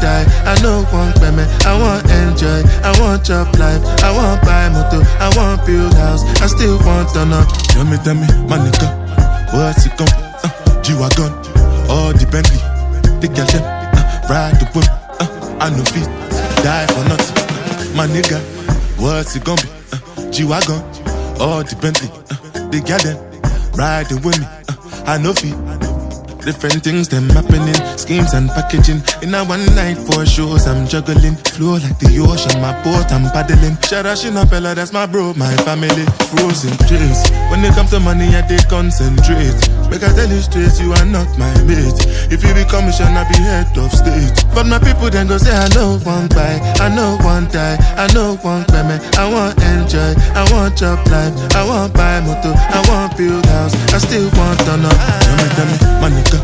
die, I know one payment. I want enjoy, I want job life, I want buy motor, I want build house, I still want to know. Tell me, my nigga, what's it gon' G-Wagon, all the Bentley, the girl them, ride the whip, I know feet, die for nothing. My nigga, what's it gon' be? G-Wagon, all the Bentley, the girl them, ride with me, I know feet. Different things them happening, schemes and packaging. In a one night for shows I'm juggling. Flow like the ocean, my boat I'm paddling. Sharashina Bella, that's my bro, my family. Frozen dreams. When it comes to money, I they concentrate. Make I tell you straight, you are not my mate. If you be commission, I be head of state. But my people then go say, I know one buy, I know one die, I know one payment. I want enjoy, I want job life, I want buy motor, I want build house, I still want to know. Tell me, my nigga,